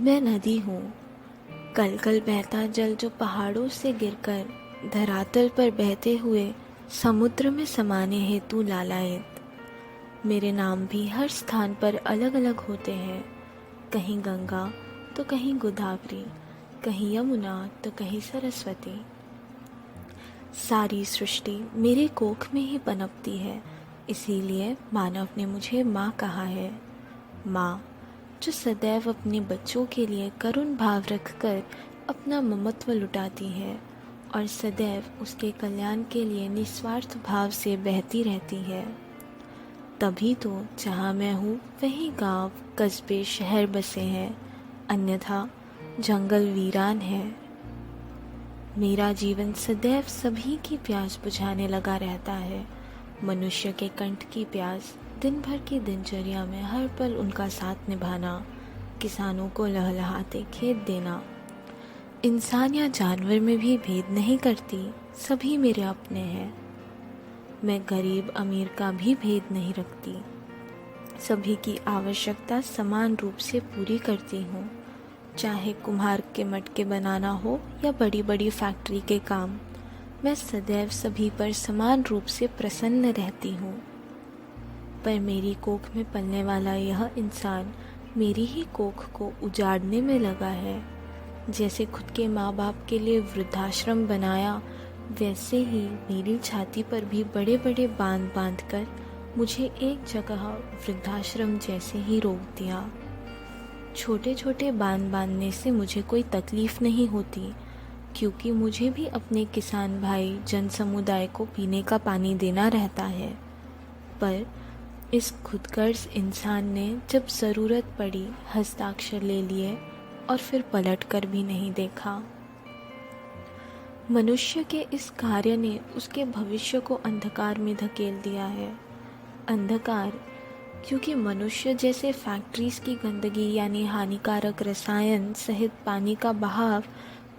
मैं नदी हूँ, कल कल बहता जल जो पहाड़ों से गिरकर धरातल पर बहते हुए समुद्र में समाने हेतु लालायित। मेरे नाम भी हर स्थान पर अलग अलग होते हैं, कहीं गंगा तो कहीं गोदावरी, कहीं यमुना तो कहीं सरस्वती। सारी सृष्टि मेरे कोख में ही पनपती है, इसीलिए मानव ने मुझे माँ कहा है। माँ जो सदैव अपने बच्चों के लिए करुण भाव रखकर अपना ममत्व लुटाती है और सदैव उसके कल्याण के लिए निस्वार्थ भाव से बहती रहती है। तभी तो जहाँ मैं हूँ वहीं गांव, कस्बे, शहर बसे हैं, अन्यथा जंगल वीरान है। मेरा जीवन सदैव सभी की प्यास बुझाने लगा रहता है। मनुष्य के कंठ की प्यास, दिन भर की दिनचर्या में हर पल उनका साथ निभाना, किसानों को लहलहाते खेत देना। इंसान या जानवर में भी भेद नहीं करती, सभी मेरे अपने हैं। मैं गरीब अमीर का भी भेद नहीं रखती, सभी की आवश्यकता समान रूप से पूरी करती हूँ। चाहे कुम्हार के मटके बनाना हो या बड़ी बड़ी फैक्ट्री के काम, मैं सदैव सभी पर समान रूप से प्रसन्न रहती हूँ। पर मेरी कोख में पलने वाला यह इंसान मेरी ही कोख को उजाड़ने में लगा है। जैसे खुद के माँ बाप के लिए वृद्धाश्रम बनाया, वैसे ही मेरी छाती पर भी बड़े बड़े बांध बांध कर मुझे एक जगह वृद्धाश्रम जैसे ही रोक दिया। छोटे छोटे बांध बांधने से मुझे कोई तकलीफ नहीं होती, क्योंकि मुझे भी अपने किसान भाई जन समुदाय को पीने का पानी देना रहता है। पर इस खुदगर्ज इंसान ने जब ज़रूरत पड़ी हस्ताक्षर ले लिए और फिर पलट कर भी नहीं देखा। मनुष्य के इस कार्य ने उसके भविष्य को अंधकार में धकेल दिया है। अंधकार क्योंकि मनुष्य जैसे फैक्ट्रीज की गंदगी यानी हानिकारक रसायन सहित पानी का बहाव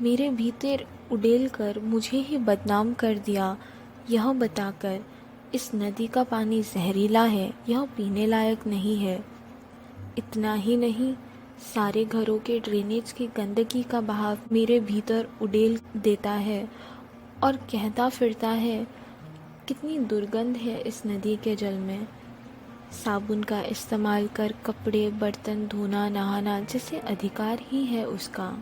मेरे भीतर उड़ेल कर मुझे ही बदनाम कर दिया, यह बताकर इस नदी का पानी जहरीला है, यह पीने लायक नहीं है। इतना ही नहीं, सारे घरों के ड्रेनेज की गंदगी का बहाव मेरे भीतर उड़ेल देता है और कहता फिरता है, कितनी दुर्गंध है इस नदी के जल में। साबुन का इस्तेमाल कर कपड़े बर्तन धोना नहाना जैसे अधिकार ही है उसका।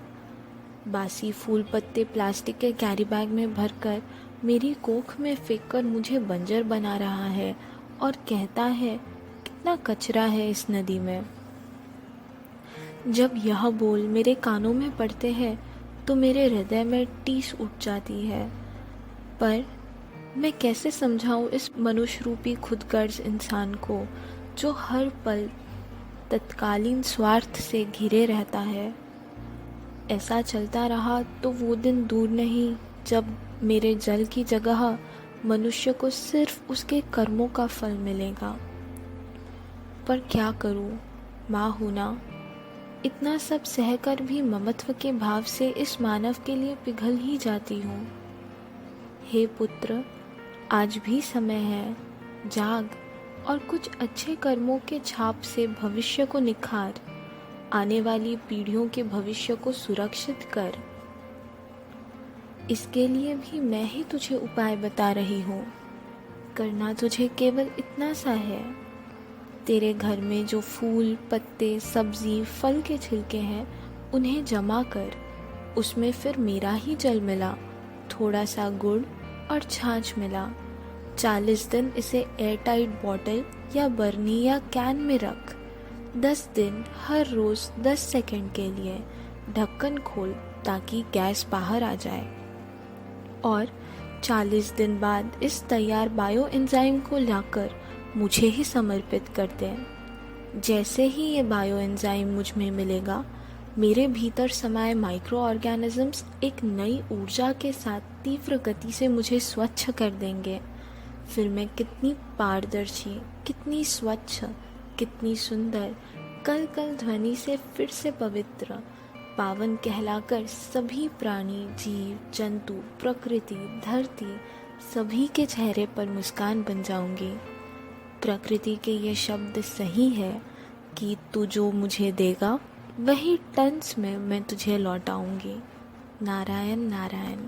बासी फूल पत्ते प्लास्टिक के कैरी बैग में भरकर मेरी कोख में फेंककर मुझे बंजर बना रहा है और कहता है, कितना कचरा है इस नदी में। जब यह बोल मेरे कानों में पड़ते हैं तो मेरे हृदय में टीस उठ जाती है। पर मैं कैसे समझाऊं इस मनुष्य रूपी खुदगर्ज इंसान को जो हर पल तत्कालीन स्वार्थ से घिरे रहता है। ऐसा चलता रहा तो वो दिन दूर नहीं जब मेरे जल की जगह मनुष्य को सिर्फ उसके कर्मों का फल मिलेगा। पर क्या करूं, माँ हूं ना। इतना सब सहकर भी ममत्व के भाव से इस मानव के लिए पिघल ही जाती हूँ। हे पुत्र, आज भी समय है, जाग और कुछ अच्छे कर्मों के छाप से भविष्य को निखार, आने वाली पीढ़ियों के भविष्य को सुरक्षित कर। इसके लिए भी मैं ही तुझे उपाय बता रही हूँ। करना तुझे केवल इतना सा है, तेरे घर में जो फूल पत्ते सब्जी फल के छिलके हैं उन्हें जमा कर, उसमें फिर मेरा ही जल मिला, थोड़ा सा गुड़ और छाछ मिला। 40 दिन इसे एयरटाइट बॉटल या बरनी या कैन में रख। 10 दिन हर रोज 10 सेकंड के लिए ढक्कन खोल ताकि गैस बाहर आ जाए और 40 दिन बाद इस तैयार बायो एंजाइम को लाकर मुझे ही समर्पित कर दें। जैसे ही ये बायो एंजाइम मुझ में मिलेगा, मेरे भीतर समाये माइक्रो ऑर्गेनिजम्स एक नई ऊर्जा के साथ तीव्र गति से मुझे स्वच्छ कर देंगे। फिर मैं कितनी पारदर्शी, कितनी स्वच्छ, कितनी सुंदर, कल कल ध्वनि से फिर से पवित्र पावन कहलाकर सभी प्राणी जीव जंतु प्रकृति धरती सभी के चेहरे पर मुस्कान बन जाऊंगी। प्रकृति के ये शब्द सही है कि तू जो मुझे देगा वही टन्स में मैं तुझे लौटाऊंगी। नारायण नारायण।